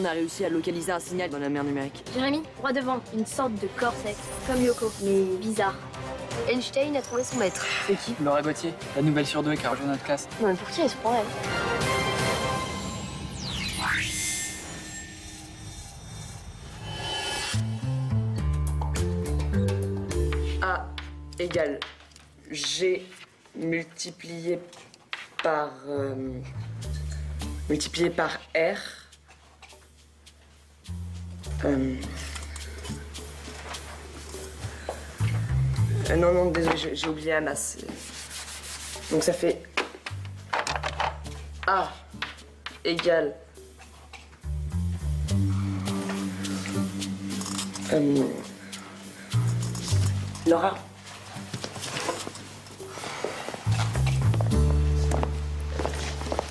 On a réussi à localiser un signal dans la mer numérique. Jérémy, droit devant, une sorte de cortex, comme Yoko, mais bizarre. Einstein a trouvé son maître. C'est qui? Laura Gauthier, la nouvelle surdouée qui a rejoint notre classe. Non mais pour qui elle se prend elle? A égale G multiplié par R. Non, désolé, j'ai oublié la masse. Donc ça fait A égale Laura.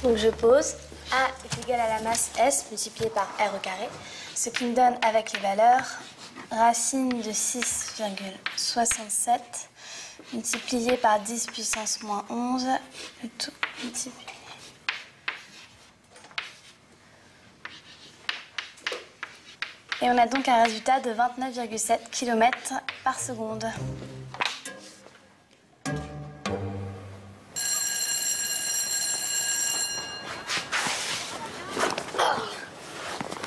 Donc je pose. A est égal à la masse S multipliée par R au carré, ce qui me donne avec les valeurs racine de 6,67 multiplié par 10 puissance moins 11, le tout multiplié. Et on a donc un résultat de 29,7 km par seconde.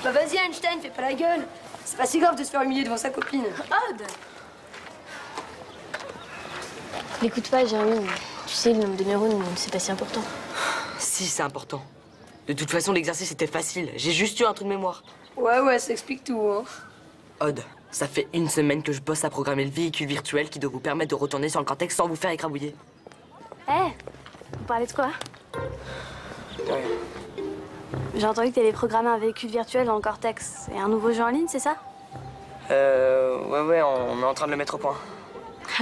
Bah vas-y Einstein, fais pas la gueule. C'est pas si grave de se faire humilier devant sa copine. Odd. N'écoute pas Jérémy, tu sais le nombre de neurones, c'est pas si important. Si, c'est important. De toute façon, l'exercice était facile. J'ai juste eu un trou de mémoire. Ouais, ça explique tout, hein. Odd, ça fait une semaine que je bosse à programmer le véhicule virtuel qui doit vous permettre de retourner sur le cortex sans vous faire écrabouiller. Vous parlez de quoi? De rien. J'ai entendu que tu allais programmer un véhicule virtuel dans le cortex. C'est un nouveau jeu en ligne, c'est ça? Ouais, on est en train de le mettre au point.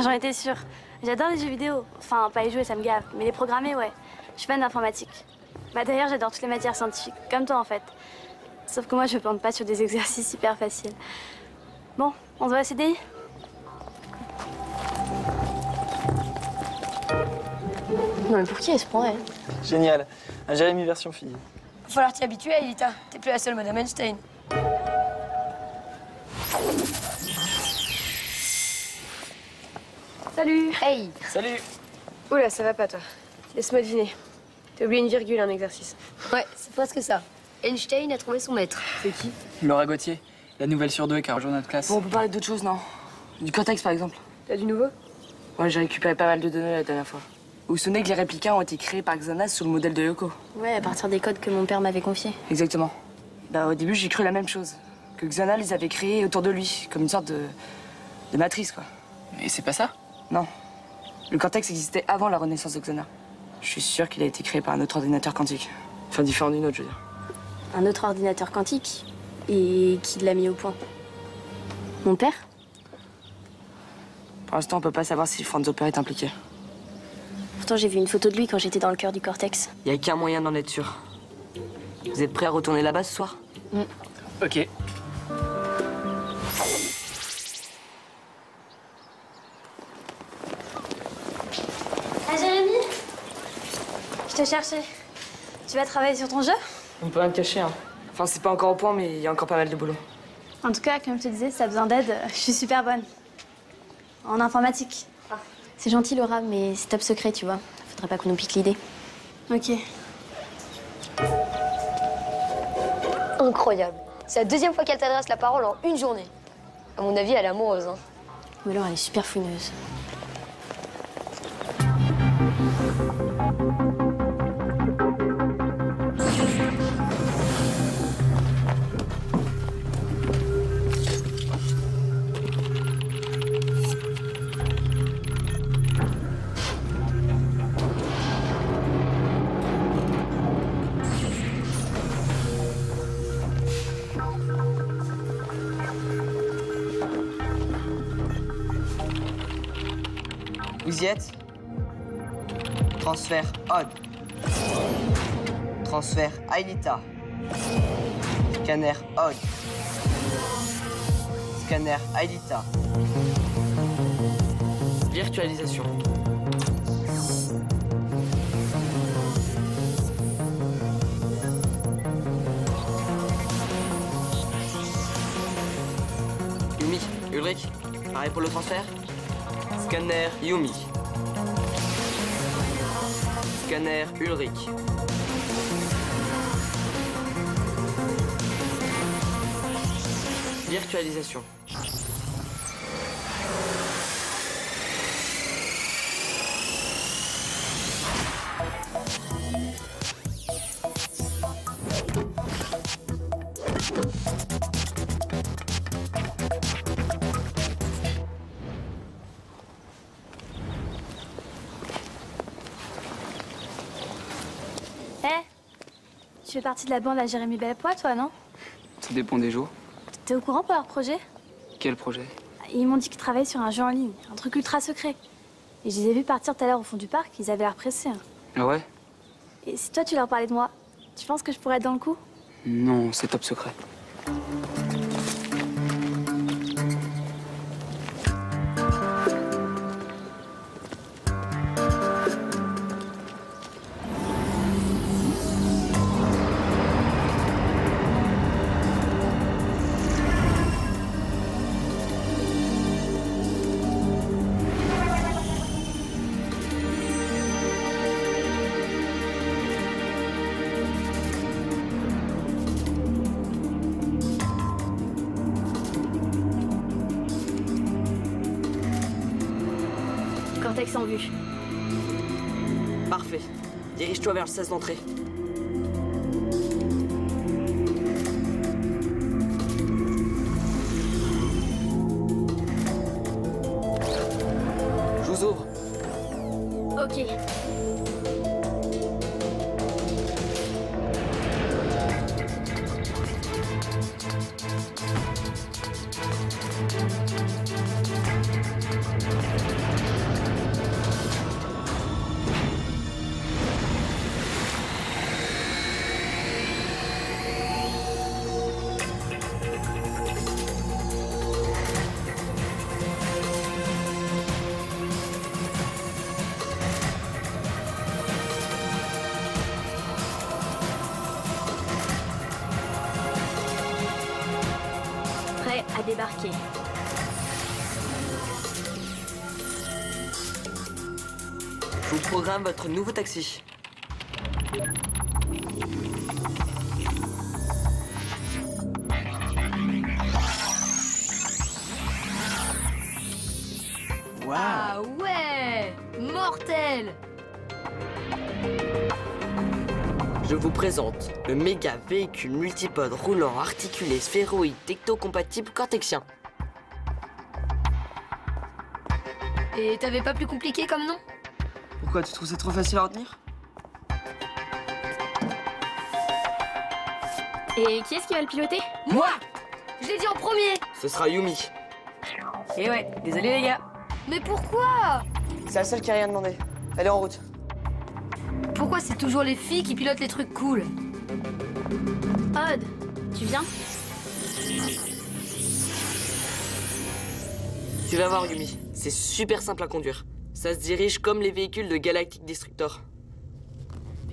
J'en étais sûre. J'adore les jeux vidéo. Enfin, pas les jouer, ça me gave. Mais les programmer, ouais. Je suis fan d'informatique. Bah d'ailleurs, j'adore toutes les matières scientifiques. Comme toi, en fait. Sauf que moi, je plante pas sur des exercices hyper faciles. Bon, on se voit à CDI? Non mais pour qui elle se prend elle? Génial. Un Jérémy version fille. Va falloir t'y habituer, Elita. T'es plus la seule Madame Einstein. Salut. Hey. Salut. Oula, ça va pas toi. Laisse-moi deviner. T'as oublié une virgule, un exercice. Ouais, c'est presque ça. Einstein a trouvé son maître. C'est qui? Laura Gauthier, la nouvelle surdouée qui a rejoint notre classe. Bon, on peut parler d'autre chose, non? Du cortex, par exemple. T'as du nouveau? Ouais, j'ai récupéré pas mal de données la dernière fois. Vous vous souvenez que les répliquants ont été créés par Xanas sous le modèle de Yoko? Ouais, à partir des codes que mon père m'avait confiés. Exactement. Bah, au début, j'ai cru la même chose. Que Xana les avait créés autour de lui, comme une sorte de matrice, quoi. Et c'est pas ça? Non. Le cortex existait avant la renaissance de Xana. Je suis sûr qu'il a été créé par un autre ordinateur quantique. Enfin, différent d'une autre, je veux dire. Un autre ordinateur quantique? Et qui l'a mis au point? Mon père? Pour l'instant, on peut pas savoir si Franz Hopper est impliqué. Pourtant, j'ai vu une photo de lui quand j'étais dans le cœur du cortex. Il y a qu'un moyen d'en être sûr. Vous êtes prêts à retourner là-bas ce soir? Ok. Ah, Jérémy? Je t'ai cherché. Tu vas travailler sur ton jeu? On peut rien te cacher, hein. Enfin, c'est pas encore au point, mais il y a encore pas mal de boulot. En tout cas, comme je te disais, si t'as besoin d'aide, je suis super bonne. En informatique. C'est gentil, Laura, mais c'est top secret, tu vois. Faudrait pas qu'on nous pique l'idée. Ok. Incroyable. C'est la deuxième fois qu'elle t'adresse la parole en une journée. À mon avis, elle est amoureuse, hein. Ou alors, elle est super fouineuse. Vous y êtes? Transfert Odd. Transfert Aelita. Scanner Odd. Scanner Aelita. Virtualisation. Ulrich. Pareil pour le transfert. Scanner Yumi. Scanner Ulrich. Virtualisation. Tu fais partie de la bande à Jérémy Bellepoix, toi, non? Ça dépend des jours. T'es au courant pour leur projet? Quel projet? Ils m'ont dit qu'ils travaillaient sur un jeu en ligne, un truc ultra secret. Et je les ai vus partir tout à l'heure au fond du parc, ils avaient l'air pressés. Hein. Ah ouais? Et si toi, tu leur parlais de moi, tu penses que je pourrais être dans le coup? Non, c'est top secret. Cortex en vue. Parfait. Dirige-toi vers le 16 d'entrée. Je vous ouvre. Ok. Prêt à débarquer. Je vous programme votre nouveau taxi. Waouh! Ah ouais! Mortel! Je vous présente le méga véhicule multipode roulant articulé sphéroïde techno-compatible cortexien. Et t'avais pas plus compliqué comme nom? Pourquoi, tu trouves ça trop facile à retenir? Et qui est-ce qui va le piloter? Moi! Je l'ai dit en premier! Ce sera Yumi. Et ouais, désolé les gars. Mais pourquoi? C'est la seule qui a rien demandé. Elle est en route. Pourquoi c'est toujours les filles qui pilotent les trucs cool? Odd, tu viens? Tu vas voir, Yumi. C'est super simple à conduire. Ça se dirige comme les véhicules de Galactic Destructor.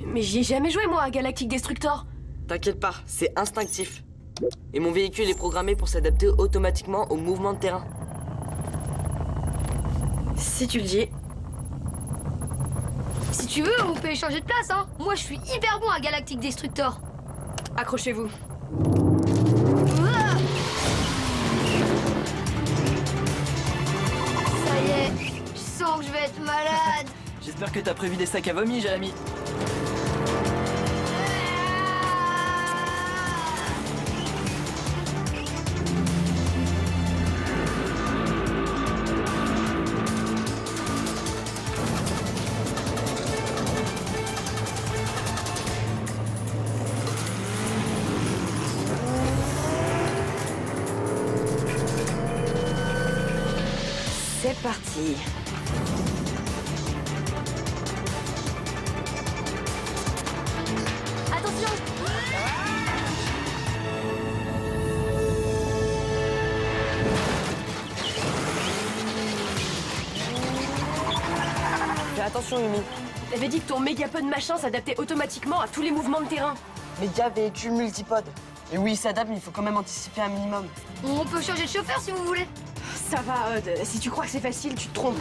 Mais j'y ai jamais joué moi à Galactic Destructor. T'inquiète pas, c'est instinctif. Et mon véhicule est programmé pour s'adapter automatiquement au mouvement de terrain. Si tu le dis. Si tu veux, on peut échanger de place, hein. Moi, je suis hyper bon à Galactic Destructor. Accrochez-vous. Ouah, ça y est, je sens que je vais être malade. J'espère que t'as prévu des sacs à vomi, Jérémy. C'est parti. Attention. Fais attention, Yumi. T'avais dit que ton mégapod machin s'adaptait automatiquement à tous les mouvements de terrain. Méga véhicule multipode. Et oui, il s'adapte, mais il faut quand même anticiper un minimum. On peut changer de chauffeur si vous voulez. Ça va, Odd. Si tu crois que c'est facile, tu te trompes.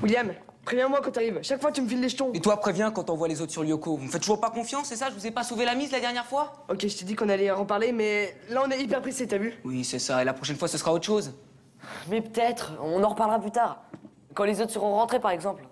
William, préviens-moi quand t'arrives. Chaque fois, tu me files les jetons. Et toi, préviens quand on voit les autres sur Lyoko. Vous me faites toujours pas confiance, c'est ça? Je vous ai pas sauvé la mise la dernière fois? Ok, je t'ai dit qu'on allait en parler, mais là, on est hyper pressé, t'as vu? Oui, c'est ça. Et la prochaine fois, ce sera autre chose. Mais peut-être, on en reparlera plus tard. Quand les autres seront rentrés, par exemple.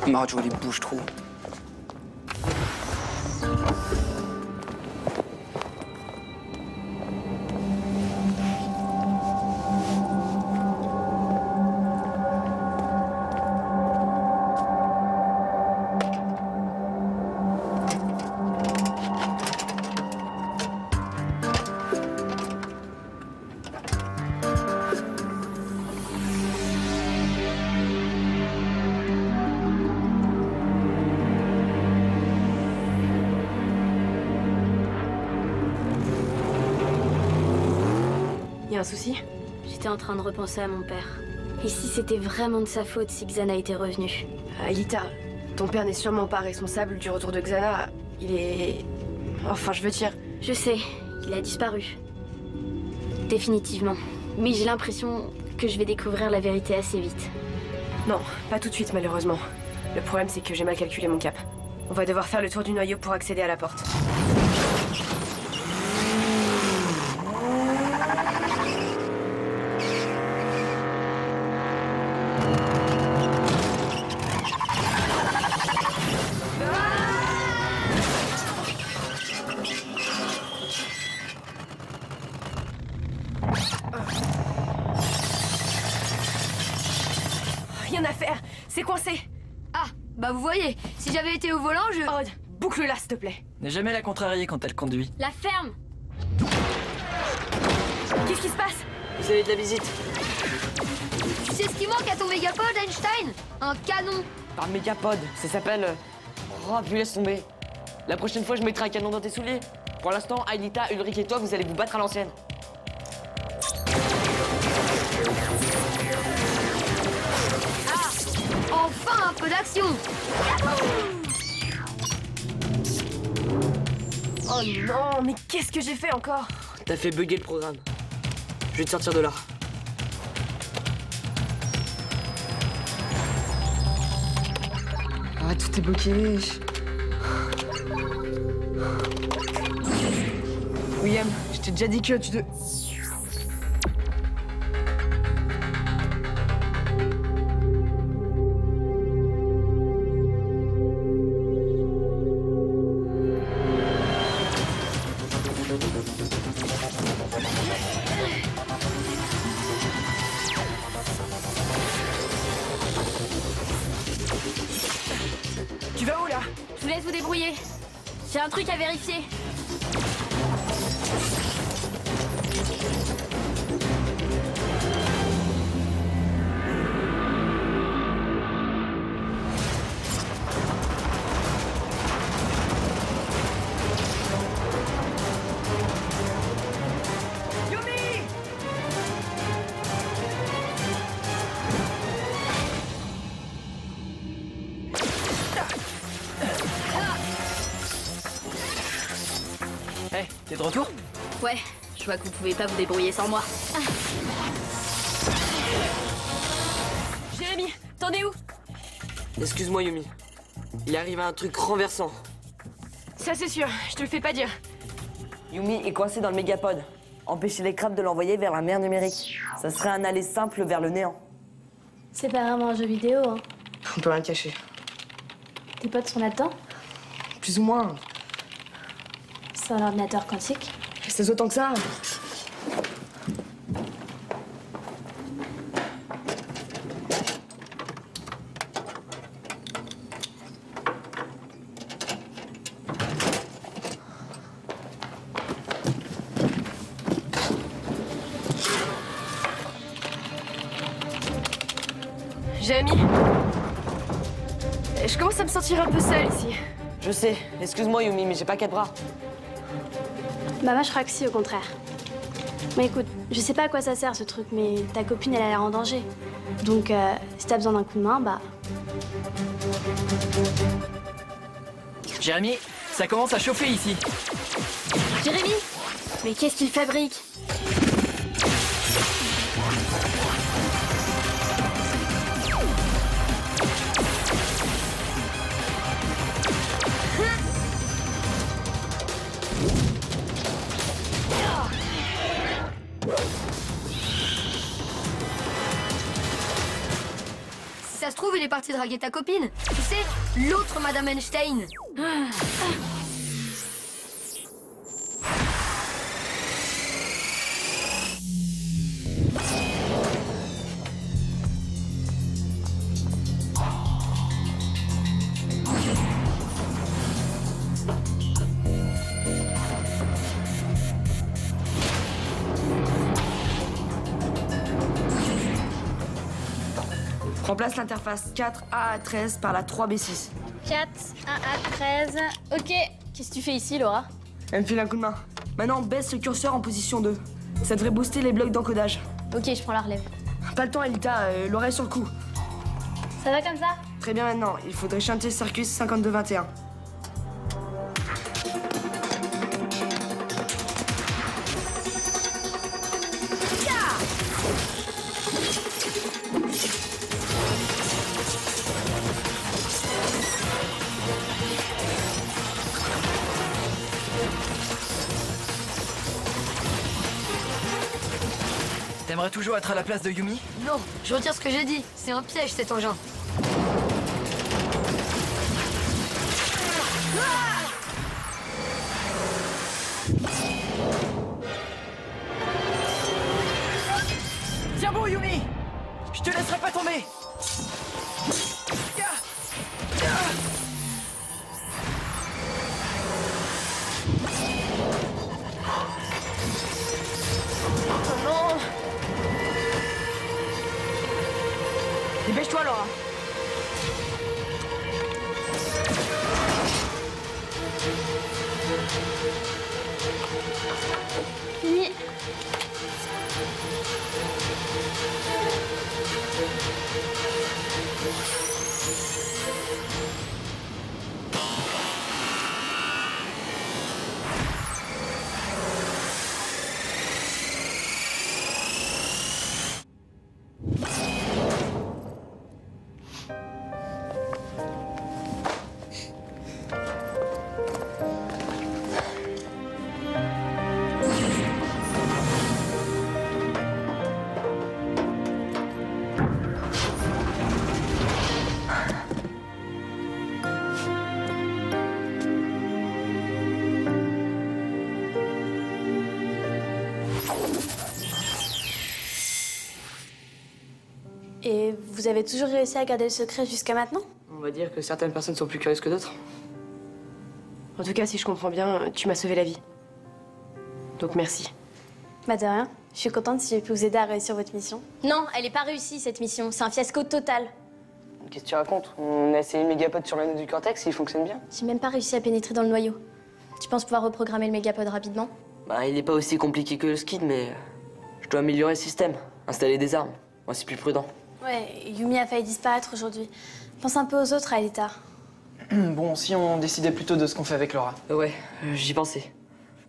Marjo, il bouge trop. Y a un souci? J'étais en train de repenser à mon père. Et si c'était vraiment de sa faute si Xana était revenue? Aelita, ton père n'est sûrement pas responsable du retour de Xana. Il est... Enfin, je veux dire... Je sais, il a disparu. Définitivement. Mais j'ai l'impression que je vais découvrir la vérité assez vite. Non, pas tout de suite, malheureusement. Le problème, c'est que j'ai mal calculé mon cap. On va devoir faire le tour du noyau pour accéder à la porte. Rien à faire, c'est coincé. Ah, bah vous voyez, si j'avais été au volant, je... Odd, boucle-la, s'il te plaît. N'ai jamais la contrarier quand elle conduit. La ferme! Qu'est-ce qui se passe? Vous avez de la visite. Tu sais ce qui manque à ton mégapod, Einstein? Un canon. Par Mégapod, ça s'appelle... Oh, puis laisse tomber. La prochaine fois, je mettrai un canon dans tes souliers. Pour l'instant, Aelita, Ulrich et toi, vous allez vous battre à l'ancienne. Enfin un peu d'action. Oh non, mais qu'est-ce que j'ai fait encore? T'as fait bugger le programme. Je vais te sortir de là. Ah, tout est bloqué. William, je t'ai déjà dit que tu te... Tu vas où, là? vous laisse vous débrouiller. J'ai un truc à vérifier. Hey, t'es de retour? Ouais, je vois que vous pouvez pas vous débrouiller sans moi. Jérémy, t'en es où? Excuse-moi, Yumi. Il arrive un truc renversant. Ça c'est sûr, je te le fais pas dire. Yumi est coincé dans le mégapode. Empêcher les crabes de l'envoyer vers la mer numérique. Ça serait un aller simple vers le néant. C'est pas vraiment un jeu vidéo, hein. On peut rien cacher. Tes potes sont là-dedans? Plus ou moins. C'est un ordinateur quantique. C'est autant que ça. Jérémy, je commence à me sentir un peu seule ici. Je sais. Excuse-moi, Yumi, mais j'ai pas quatre bras. Bah moi je crois que si, au contraire. Mais écoute, je sais pas à quoi ça sert ce truc, mais ta copine elle a l'air en danger. Donc si t'as besoin d'un coup de main, bah... Jérémy, ça commence à chauffer ici. Jérémy? Mais qu'est-ce qu'il fabrique? Si ça se trouve, il est parti draguer ta copine. Tu sais, l'autre Madame Einstein. Remplace l'interface 4A13 par la 3B6. 4, 1 à 13. Ok. Qu'est-ce que tu fais ici, Laura? Elle me file un coup de main. Maintenant, baisse le curseur en position 2. Ça devrait booster les blocs d'encodage. Ok, je prends la relève. Pas le temps, Elita. L'oreille sur le coup. Ça va comme ça? Très bien maintenant. Il faudrait chanter Circus 5221. T'aimerais toujours être à la place de Yumi? Non, je retire ce que j'ai dit. C'est un piège cet engin. Tiens bon, Yumi! Je te laisserai pas tomber! Non. Dépêche-toi, Laura. Fini. Et vous, Vous avez toujours réussi à garder le secret jusqu'à maintenant? On va dire que certaines personnes sont plus curieuses que d'autres. En tout cas, si je comprends bien, tu m'as sauvé la vie. Donc merci. Bah de rien. Je suis contente si j'ai pu vous aider à réussir votre mission. Non, elle est pas réussie cette mission. C'est un fiasco total. Qu'est-ce que tu racontes? On a essayé le mégapode sur l'anneau du cortex et il fonctionne bien. J'ai même pas réussi à pénétrer dans le noyau. Tu penses pouvoir reprogrammer le mégapode rapidement? Bah, il est pas aussi compliqué que le skid, mais je dois améliorer le système, installer des armes. Moi, c'est plus prudent. Ouais, Yumi a failli disparaître aujourd'hui. Pense un peu aux autres, Aelita. Bon, si on décidait plutôt de ce qu'on fait avec Laura. Ouais, j'y pensais.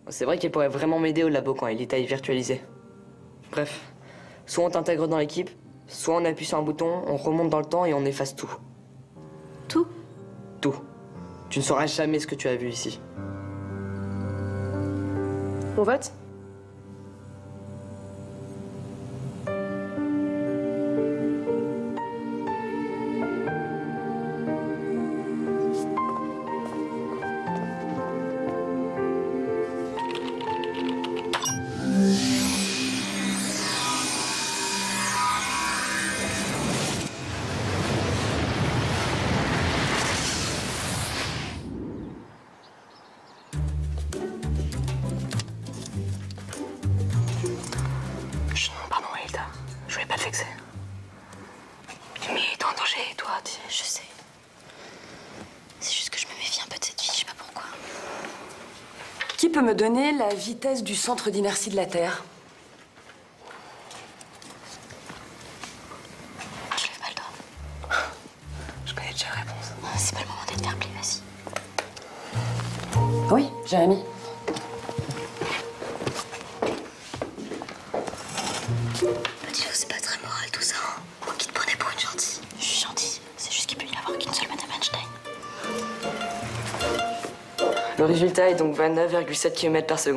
C'est vrai qu'elle pourrait vraiment m'aider au labo quand Aelita est virtualisée. Bref, soit on t'intègre dans l'équipe, soit on appuie sur un bouton, on remonte dans le temps et on efface tout. Tout? Tout. Tu ne sauras jamais ce que tu as vu ici. On vote? Pardon, Aelita. Je voulais pas te vexer. Mais t'es en danger, toi, Je sais. C'est juste que je me méfie un peu de cette fille, je sais pas pourquoi. Qui peut me donner la vitesse du centre d'inertie de la Terre? Je lève pas le doigt. Je connais déjà la réponse. C'est pas le moment d'être fair play, vas-y. Oui, Jérémy. Petit Faux, c'est pas très moral tout ça. Hein. Moi qui te prenais pour une gentille. Je suis gentille. C'est juste qu'il peut y avoir qu'une seule Madame Einstein. Le résultat est donc 29,7 km/s.